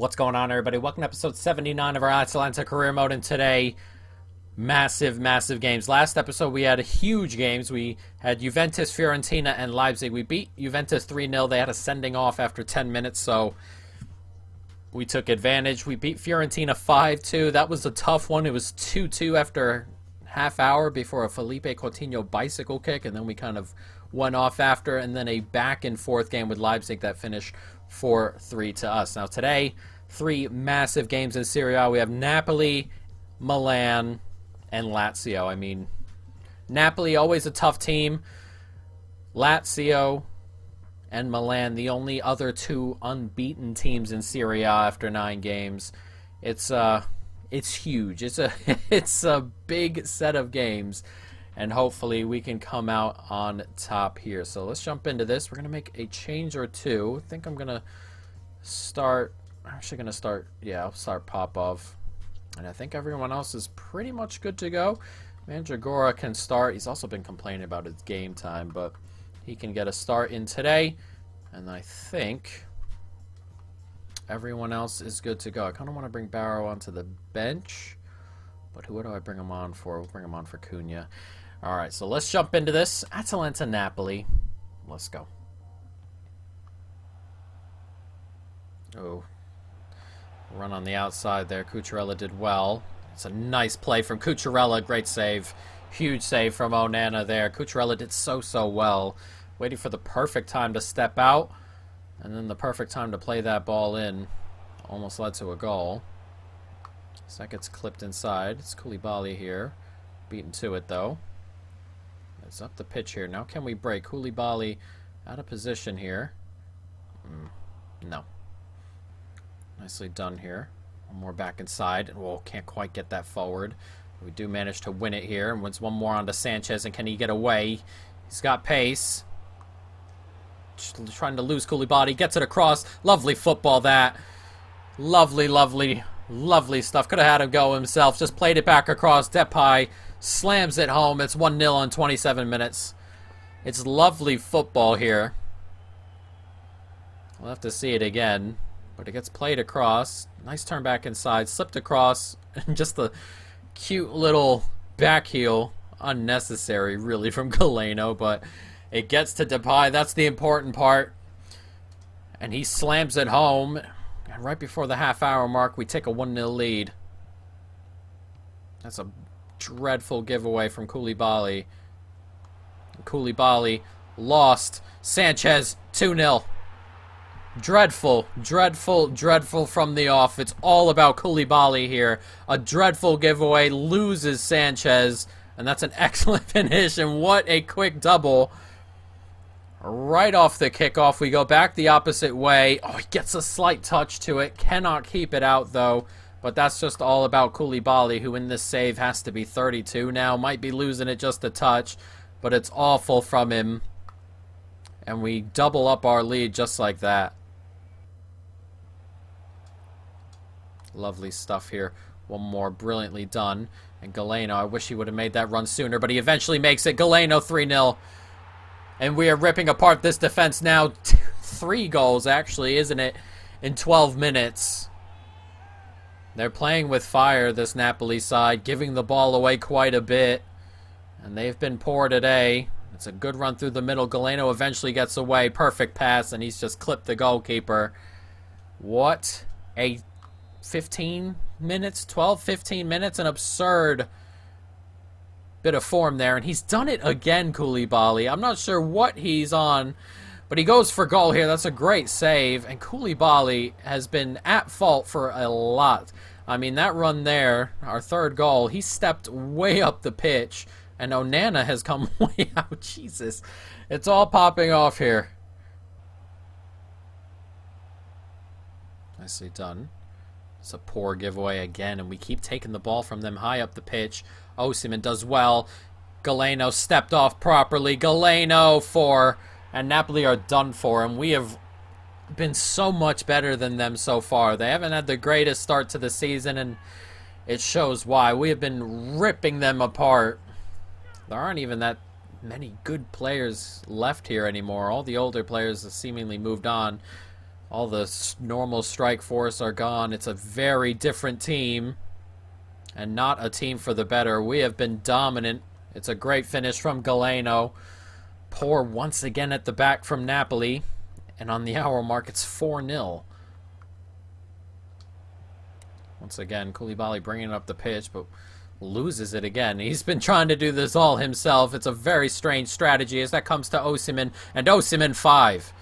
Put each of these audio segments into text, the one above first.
What's going on, everybody? Welcome to episode 79 of our Atalanta career mode, and today, massive games. Last episode, we had huge games. We had Juventus, Fiorentina, and Leipzig. We beat Juventus 3-0. They had a sending off after 10 minutes, so we took advantage. We beat Fiorentina 5-2. That was a tough one. It was 2-2 after half hour before a Felipe Coutinho bicycle kick, and then we kind of went off after, and then a back-and-forth game with Leipzig that finished 4-3 to us. Now today, three massive games in Serie A. We have Napoli, Milan, and Lazio. I mean, Napoli, always a tough team. Lazio and Milan, the only other two unbeaten teams in Serie A after 9 games. It's huge. It's a big set of games, and hopefully we can come out on top here. So let's jump into this. We're going to make a change or two. I think I'm going to start... I'll start Popov. And I think everyone else is pretty much good to go. Mandragora can start. He's also been complaining about his game time, but he can get a start in today. And I think everyone else is good to go. I kind of want to bring Barrow onto the bench, but who do I bring him on for? We'll bring him on for Cunha. All right, so let's jump into this. Atalanta, Napoli. Let's go. Oh, run on the outside there. Cucurella did well. It's a nice play from Cucurella. Great save. Huge save from Onana there. Cucurella did so well. Waiting for the perfect time to step out, and then the perfect time to play that ball in. Almost led to a goal. So that gets clipped inside. It's Koulibaly here. Beaten to it, though. It's up the pitch here. Now can we break? Koulibaly out of position here. No. Nicely done here. One more back inside. Whoa, can't quite get that forward. We do manage to win it here. And wins one more onto Sanchez. And can he get away? He's got pace. Just trying to lose Koulibaly. Gets it across. Lovely football, that. Lovely stuff. Could have had him go himself. Just played it back across. Depay slams it home. It's 1-0 on 27 minutes. It's lovely football here. We'll have to see it again. But it gets played across. Nice turn back inside. Slipped across. And just the cute little back heel. Unnecessary, really, from Galeno. But it gets to Depay. That's the important part. And he slams it home. And right before the half-hour mark, we take a 1-0 lead. That's a dreadful giveaway from Koulibaly. Koulibaly lost. Sanchez, 2-0. Dreadful from the off. It's all about Koulibaly here. A dreadful giveaway, loses Sanchez, and that's an excellent finish, and what a quick double. Right off the kickoff, we go back the opposite way. Oh, he gets a slight touch to it. Cannot keep it out, though. But that's just all about Koulibaly, who in this save has to be 32 now. Might be losing it just a touch, but it's awful from him. And we double up our lead just like that. Lovely stuff here. One more, brilliantly done. And Galeno, I wish he would have made that run sooner, but he eventually makes it. Galeno, 3-0. And we are ripping apart this defense now. 3 goals, actually, isn't it? In 12 minutes. They're playing with fire, this Napoli side, giving the ball away quite a bit. And they've been poor today. It's a good run through the middle. Galeno eventually gets away. Perfect pass, and he's just clipped the goalkeeper. What a 15 minutes, 12, 15 minutes, an absurd bit of form there, and he's done it again, Koulibaly. I'm not sure what he's on, but he goes for goal here. That's a great save, and Koulibaly has been at fault for a lot. I mean, that run there, our third goal, he stepped way up the pitch, and Onana has come way out. Jesus, it's all popping off here. Nicely done. It's a poor giveaway again, and we keep taking the ball from them high up the pitch. Osimhen does well. Galeno stepped off properly. Galeno and Napoli are done for, and we have been so much better than them so far. They haven't had the greatest start to the season, and it shows why. We have been ripping them apart. There aren't even that many good players left here anymore. All the older players have seemingly moved on. All the normal strike force are gone. It's a very different team. And not a team for the better. We have been dominant. It's a great finish from Galeno. Poor once again at the back from Napoli. And on the hour mark, it's 4-0. Once again, Koulibaly bringing up the pitch, but loses it again. He's been trying to do this all himself. It's a very strange strategy as that comes to Osimhen. And Osimhen 5.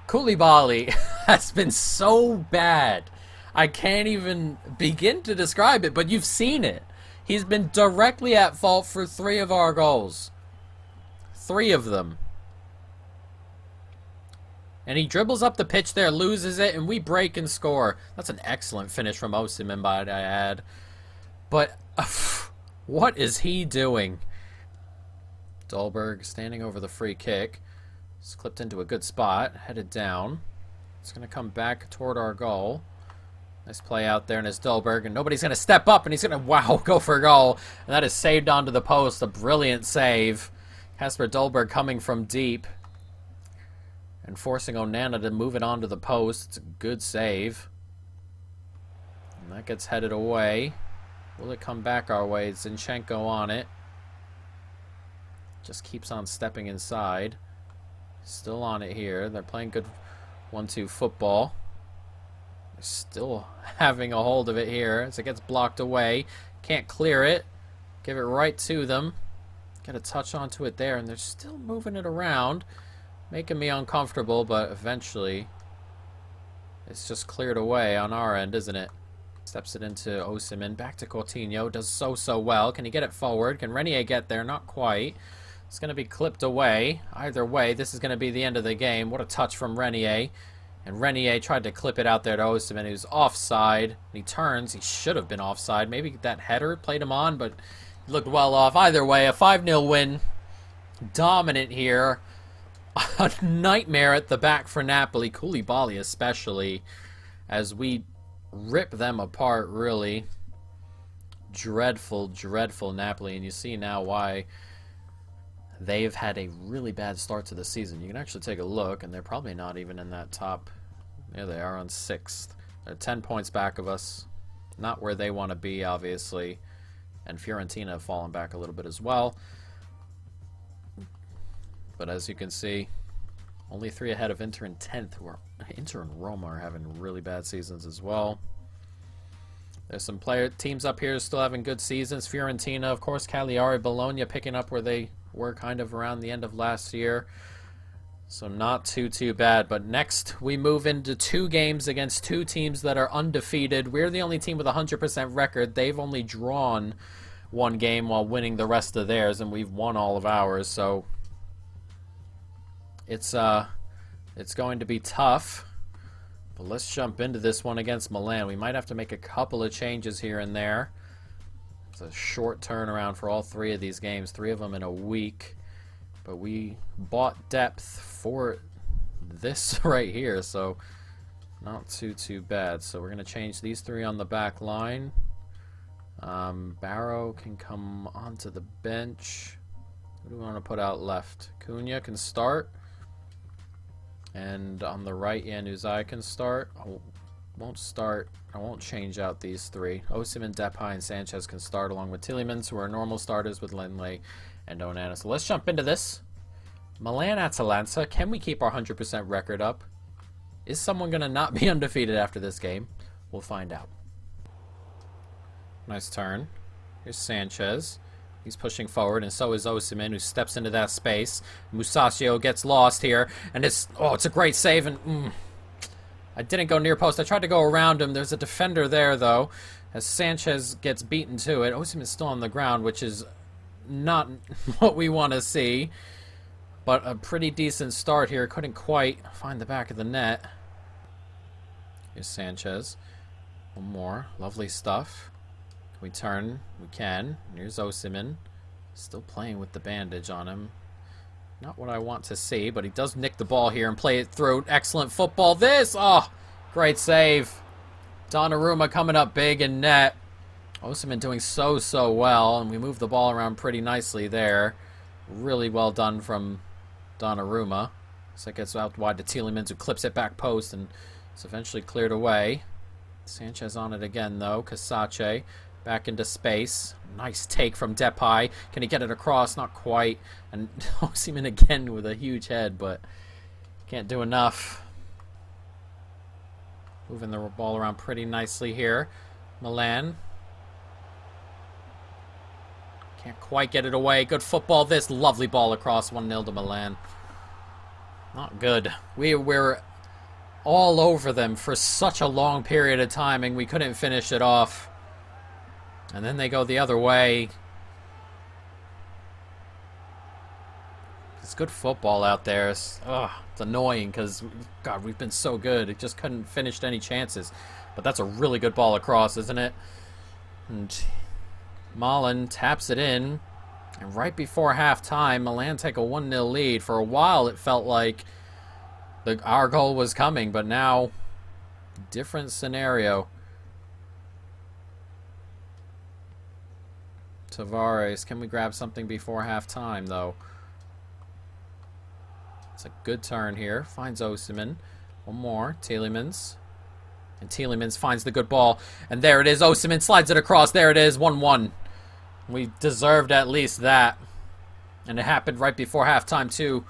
Koulibaly has been so bad. I can't even begin to describe it, but you've seen it. He's been directly at fault for 3 of our goals. 3 of them. And he dribbles up the pitch there, loses it, and we break and score. That's an excellent finish from Osimhen, might I add. But what is he doing? Dolberg standing over the free kick. It's clipped into a good spot, headed down. It's going to come back toward our goal. Nice play out there, and it's Dolberg, and nobody's going to step up, and he's going to, wow, go for a goal. And that is saved onto the post. A brilliant save. Kasper Dolberg coming from deep and forcing Onana to move it onto the post. It's a good save. And that gets headed away. Will it come back our way? Zinchenko on it. Just keeps on stepping inside. Still on it here. They're playing good 1-2 football. They're still having a hold of it here as it gets blocked away. Can't clear it. Give it right to them. Get a touch onto it there, and they're still moving it around. Making me uncomfortable, but eventually it's just cleared away on our end, isn't it? Steps it into Osimhen. Back to Coutinho. Does so well. Can he get it forward? Can Renier get there? Not quite. It's going to be clipped away. Either way, this is going to be the end of the game. What a touch from Renier. And Renier tried to clip it out there to Osimhen, who's offside. He turns. He should have been offside. Maybe that header played him on, but he looked well off. Either way, a 5-0 win. Dominant here. A nightmare at the back for Napoli. Koulibaly especially. As we rip them apart, really. Dreadful, dreadful Napoli. And you see now why they've had a really bad start to the season. You can actually take a look, and they're probably not even in that top. There they are on 6th. They're 10 points back of us. Not where they want to be, obviously. And Fiorentina have fallen back a little bit as well. But as you can see, only 3 ahead of Inter in 10th. Inter and Roma are having really bad seasons as well. There's some teams up here still having good seasons. Fiorentina, of course, Cagliari, Bologna picking up where they were kind of around the end of last year. So not too bad. But next we move into 2 games against 2 teams that are undefeated. We're the only team with a 100% record. They've only drawn 1 game while winning the rest of theirs, and we've won all of ours. So it's going to be tough. But let's jump into this one against Milan. We might have to make a couple of changes here and there. It's a short turnaround for all 3 of these games, 3 of them in a week. But we bought depth for this right here, so not too bad. So we're going to change these 3 on the back line. Barrow can come onto the bench. Who do we want to put out left? Cunha can start. And on the right, Januzaj can start. I won't start. I won't change out these 3. Osimhen, Depay, and Sanchez can start along with Tielemans, who are normal starters with Lindley and Onana. So let's jump into this. Milan Atalanta. Can we keep our 100% record up? Is someone going to not be undefeated after this game? We'll find out. Nice turn. Here's Sanchez. He's pushing forward, and so is Osimhen, who steps into that space. Musacchio gets lost here, and it's a great save, and I didn't go near post. I tried to go around him. There's a defender there, though, as Sanchez gets beaten to it. Osimhen's still on the ground, which is not what we want to see, but a pretty decent start here. Couldn't quite find the back of the net. Here's Sanchez. One more. Lovely stuff. We turn. We can. Here's Osimhen. Still playing with the bandage on him. Not what I want to see, but he does nick the ball here and play it through. Excellent football. Great save. Donnarumma coming up big in net. Osimhen doing so well, and we move the ball around pretty nicely there. Really well done from Donnarumma. So it gets out wide to Tielemans, who clips it back post, and it's eventually cleared away. Sanchez on it again, though. Casace back into space. Nice take from Depay. Can he get it across? Not quite. And Osimhen again with a huge head, but can't do enough. Moving the ball around pretty nicely here. Milan. Can't quite get it away. Good football this. Lovely ball across. 1-0 to Milan. Not good. We were all over them for such a long period of time, and we couldn't finish it off. And then they go the other way. It's good football out there. It's annoying because, God, we've been so good. It just couldn't finish any chances. But that's a really good ball across, isn't it? And Malen taps it in. And right before halftime, Milan take a 1-0 lead. For a while, it felt like our goal was coming, but now, different scenario. Tavares, can we grab something before halftime, though? It's a good turn here. Finds Osimhen. One more. Tielemans. And Tielemans finds the good ball. And there it is. Osimhen slides it across. There it is. 1-1. We deserved at least that. And it happened right before halftime, too.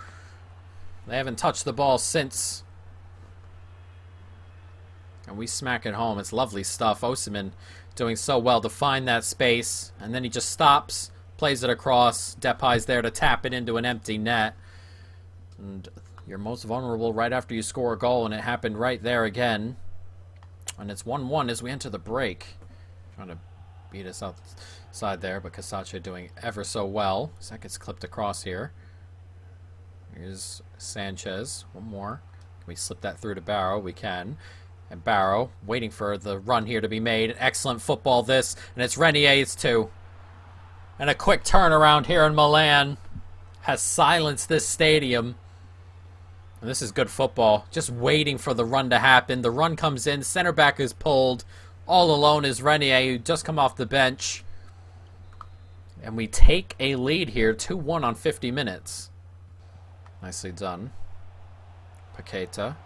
They haven't touched the ball since. And we smack it home. It's lovely stuff. Osimhen doing so well to find that space. And then he just stops, plays it across. Depay's there to tap it into an empty net. And you're most vulnerable right after you score a goal, and it happened right there again. And it's 1-1 as we enter the break. Trying to beat us outside there, but Casace doing ever so well. That gets clipped across here. Here's Sanchez. One more. Can we slip that through to Barrow? We can. And Barrow waiting for the run here to be made. Excellent football this. And it's Renier's 2. And a quick turnaround here in Milan has silenced this stadium. And this is good football. Just waiting for the run to happen. The run comes in. Center back is pulled. All alone is Renier, who just come off the bench. And we take a lead here. 2-1 on 50 minutes. Nicely done. Paqueta.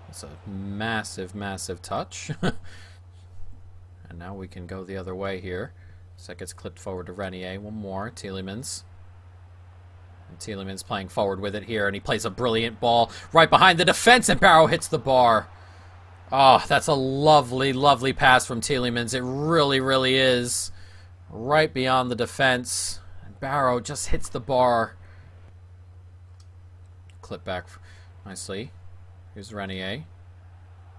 It's a massive, massive touch. And now we can go the other way here. So that gets clipped forward to Renier. One more. Tielemans. And Tielemans playing forward with it here. And he plays a brilliant ball right behind the defense. And Barrow hits the bar. Oh, that's a lovely, lovely pass from Tielemans. It really, really is. Right beyond the defense. And Barrow just hits the bar. Clip back nicely. Here's Renier.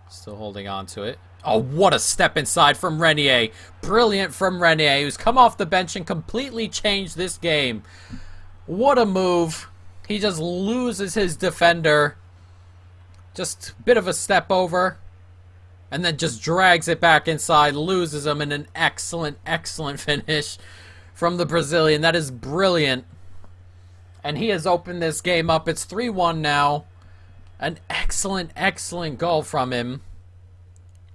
Still holding on to it. Oh, what a step inside from Renier. Brilliant from Renier, who's come off the bench and completely changed this game. What a move. He just loses his defender. Just a bit of a step over. And then just drags it back inside. Loses him in an excellent, excellent finish from the Brazilian. That is brilliant. And he has opened this game up. It's 3-1 now. An excellent, excellent goal from him.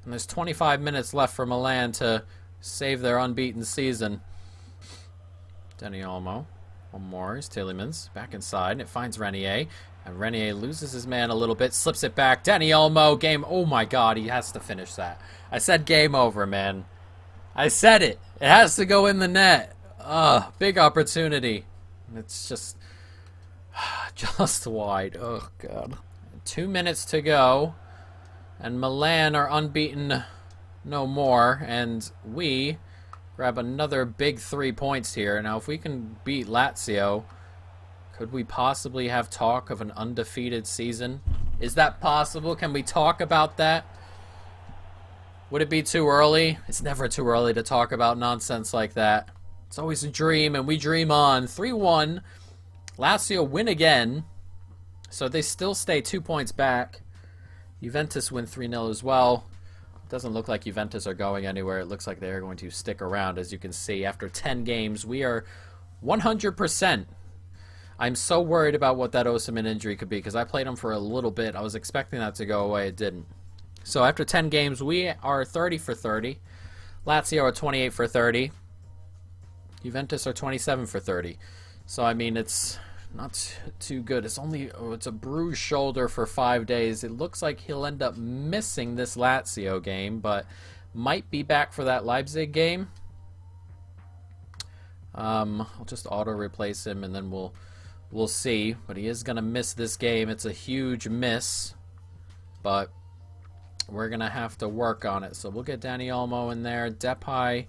And there's 25 minutes left for Milan to save their unbeaten season. Dani Olmo. One more. Here's Tielemans. Back inside. And it finds Renier. And Renier loses his man a little bit. Slips it back. Dani Olmo. Game. Oh my God. He has to finish that. I said game over, man. I said it. It has to go in the net. Big opportunity. It's just wide. Oh, God. 2 minutes to go. And Milan are unbeaten no more. And we grab another big 3 points here. Now, if we can beat Lazio, could we possibly have talk of an undefeated season? Is that possible? Can we talk about that? Would it be too early? It's never too early to talk about nonsense like that. It's always a dream, and we dream on. 3-1. Lazio win again. So they still stay 2 points back. Juventus win 3-0 as well. It doesn't look like Juventus are going anywhere. It looks like they are going to stick around, as you can see. After 10 games, we are 100%. I'm so worried about what that Osimhen injury could be, because I played him for a little bit. I was expecting that to go away. It didn't. So after 10 games, we are 30 for 30. Lazio are 28 for 30. Juventus are 27 for 30. So, I mean, it's Not too good. It's only, it's a bruised shoulder for 5 days. It looks like he'll end up missing this Lazio game, but might be back for that Leipzig game. I'll just auto replace him and then we'll see. But he is gonna miss this game. It's a huge miss, but we're gonna have to work on it. So we'll get Dani Olmo in there. Depay.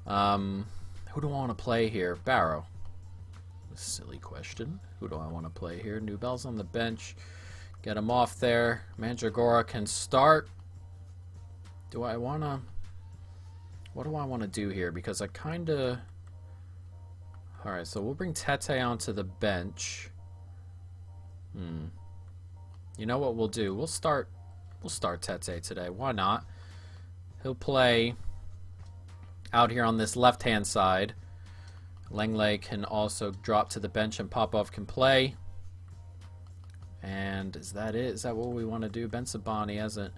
Who do I want to play here? Barrow. Silly question. Who do I want to play here? Nubel's on the bench. Get him off there. Mandragora can start. Do I want to... What do I want to do here? Because I kind of... Alright, so we'll bring Tete onto the bench. You know what we'll do? We'll start Tete today. Why not? He'll play out here on this left-hand side. Langley can also drop to the bench and Popov can play. And is that it? Is that what we want to do? Ben Sabani hasn't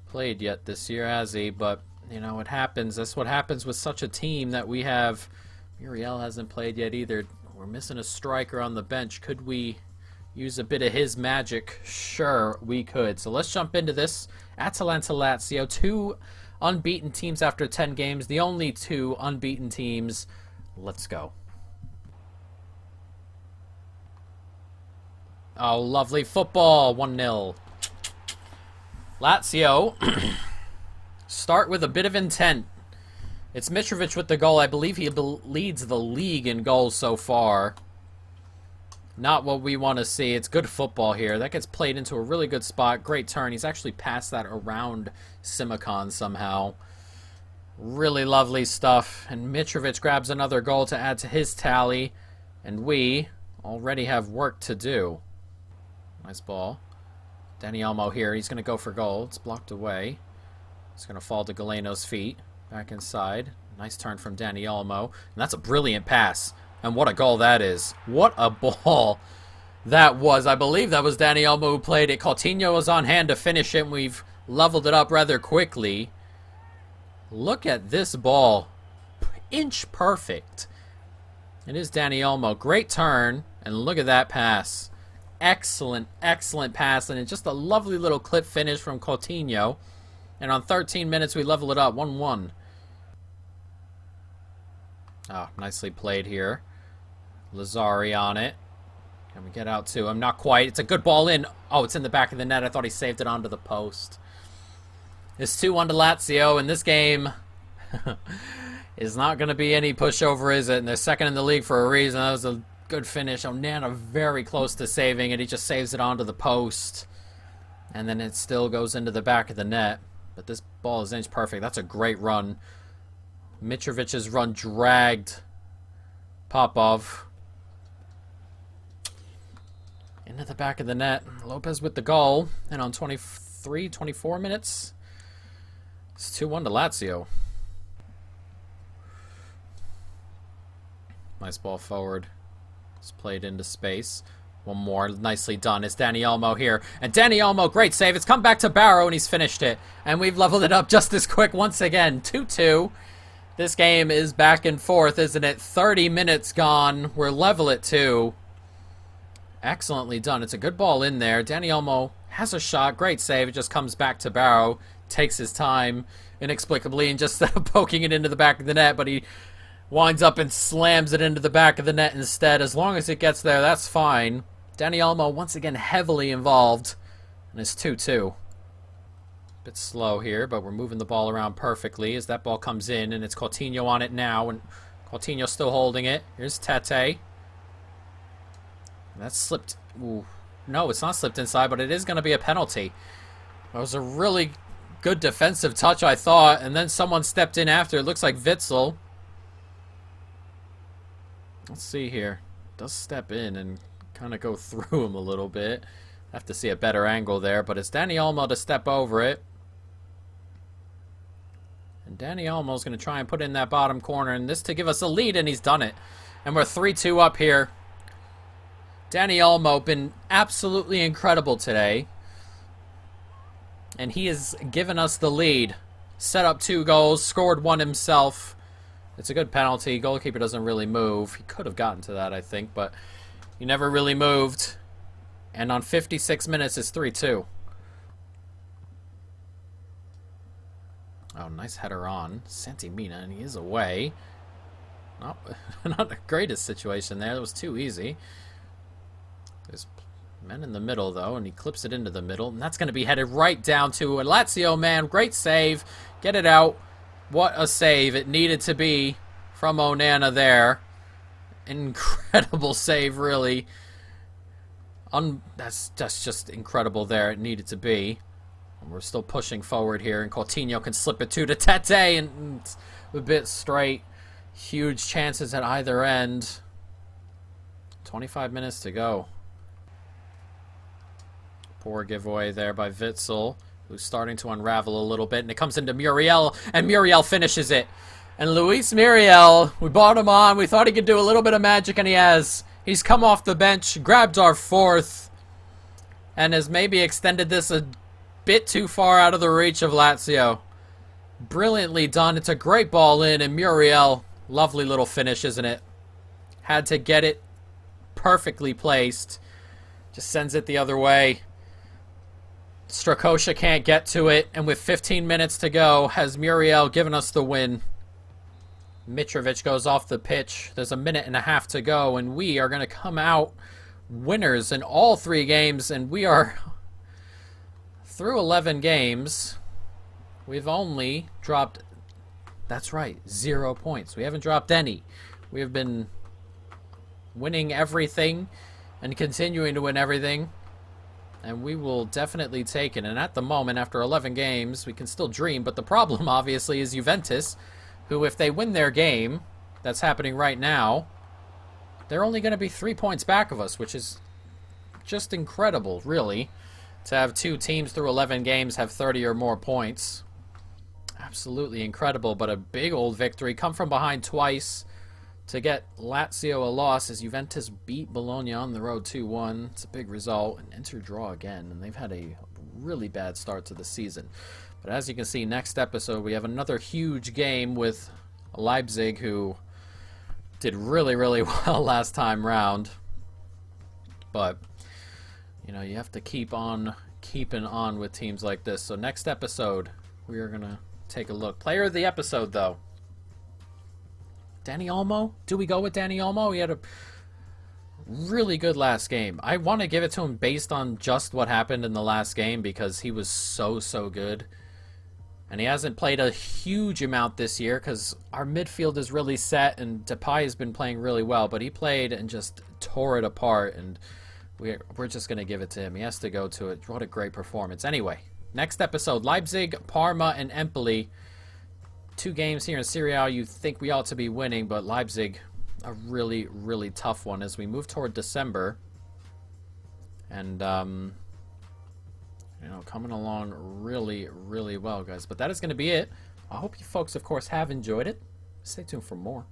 played yet this year, has he? But, you know, it happens. That's what happens with such a team that we have. Muriel hasn't played yet either. We're missing a striker on the bench. Could we use a bit of his magic? Sure, we could. So let's jump into this. Atalanta Lazio, 2 unbeaten teams after 10 games. The only 2 unbeaten teams. Let's go. Oh, lovely football. 1-0. Lazio start with a bit of intent. It's Mitrovic with the goal. I believe he leads the league in goals so far. Not what we want to see. It's good football here. That gets played into a really good spot. Great turn. He's actually passed that around Simicon somehow. Really lovely stuff. And Mitrovic grabs another goal to add to his tally. And we already have work to do. Nice ball. Dani Olmo here. He's going to go for goal. It's blocked away. It's going to fall to Galeno's feet. Back inside. Nice turn from Dani Olmo. And that's a brilliant pass. And what a goal that is. What a ball that was. I believe that was Dani Olmo who played it. Coutinho was on hand to finish it. And we've leveled it up rather quickly. Look at this ball. Inch perfect. It is Dani Olmo. Great turn. And look at that pass. Excellent, excellent pass. And it's just a lovely little clip finish from Coutinho. And on 13 minutes, we level it up. 1-1. Oh, nicely played here. Lazzari on it. Can we get out to him? Not quite. It's a good ball in. Oh, it's in the back of the net. I thought he saved it onto the post. It's 2-1 to Lazio, and this game is not going to be any pushover, is it? And they're second in the league for a reason. That was a good finish. Onana very close to saving it. He just saves it onto the post. And then it still goes into the back of the net. But this ball is inch perfect. That's a great run. Mitrovic's run dragged Popov into the back of the net. Lopez with the goal. And on 24 minutes... It's 2-1 to Lazio. Nice ball forward. It's played into space. One more. Nicely done. It's Dani Olmo here. And Dani Olmo, great save. It's come back to Barrow and he's finished it. And we've leveled it up just as quick once again. 2-2. This game is back and forth, isn't it? 30 minutes gone. We're level at 2. Excellently done. It's a good ball in there. Dani Olmo has a shot. Great save. It just comes back to Barrow. Takes his time inexplicably and just poking it into the back of the net, but he winds up and slams it into the back of the net instead. As long as it gets there, that's fine. Dani Olmo once again heavily involved, and it's 2-2. Bit slow here, but we're moving the ball around perfectly as that ball comes in, and it's Coutinho on it now, and Coutinho still holding it. Here's Tete. That's slipped. Ooh. No, it's not slipped inside, but it is going to be a penalty. That was a really good defensive touch, I thought, and then someone stepped in after. It looks like Witsel. Let's see here. Does step in and kind of go through him a little bit. Have to see a better angle there, but it's Dani Olmo to step over it. And Dani Olmo's going to try and put in that bottom corner, and this to give us a lead, and he's done it. And we're 3-2 up here. Dani Olmo been absolutely incredible today. And he has given us the lead. Set up 2 goals, scored 1 himself. It's a good penalty. Goalkeeper doesn't really move. He could have gotten to that, I think, but You never really moved. And on 56 minutes, it's 3-2. Oh, nice header on. Santimina, and he is away. Not the greatest situation there. That was too easy. There's men in the middle, though, and he clips it into the middle. And that's going to be headed right down to a Lazio man. Great save. Get it out. What a save it needed to be from Onana there. Incredible save, really. That's just incredible there. It needed to be. And we're still pushing forward here, and Coutinho can slip it to Tete, and it's a bit straight. Huge chances at either end. 25 minutes to go. Poor giveaway there by Witsel, who's starting to unravel a little bit, and it comes into Muriel, and Muriel finishes it. And Luis Muriel, we brought him on. We thought he could do a little bit of magic, and he has. He's come off the bench, grabbed our fourth, and has maybe extended this a bit too far out of the reach of Lazio. Brilliantly done. It's a great ball in, and Muriel, lovely little finish, isn't it? Had to get it perfectly placed. Just sends it the other way. Strakosha can't get to it, and with 15 minutes to go, has Muriel given us the win. Mitrovic goes off the pitch. There's a minute and a half to go, and we are going to come out winners in all 3 games, and we are through 11 games. We've only dropped, that's right, 0 points. We haven't dropped any. We have been winning everything and continuing to win everything. And we will definitely take it. And at the moment, after 11 games, we can still dream. But the problem, obviously, is Juventus, who, if they win their game, that's happening right now, they're only going to be 3 points back of us, which is just incredible, really, to have 2 teams through 11 games have 30 or more points. Absolutely incredible, but a big old victory. Come from behind twice to get Lazio a loss as Juventus beat Bologna on the road 2-1. It's a big result. And Inter draw again, and they've had a really bad start to the season. But as you can see, next episode we have another huge game with Leipzig, who did really, really well last time round. But, you know, you have to keep on keeping on with teams like this. So next episode, we are going to take a look. Player of the episode, though. Dani Olmo? Do we go with Dani Olmo? He had a really good last game. I want to give it to him based on just what happened in the last game because he was so good. And he hasn't played a huge amount this year because our midfield is really set and Depay has been playing really well. But he played and just tore it apart, and we're just going to give it to him. He has to go to it. What a great performance. Anyway, next episode, Leipzig, Parma, and Empoli. 2 games here in Serie A you think we ought to be winning, but Leipzig, a really, really tough one as we move toward December. And, you know, coming along really, really well, guys. But that is going to be it. I hope you folks, of course, have enjoyed it. Stay tuned for more.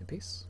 And peace.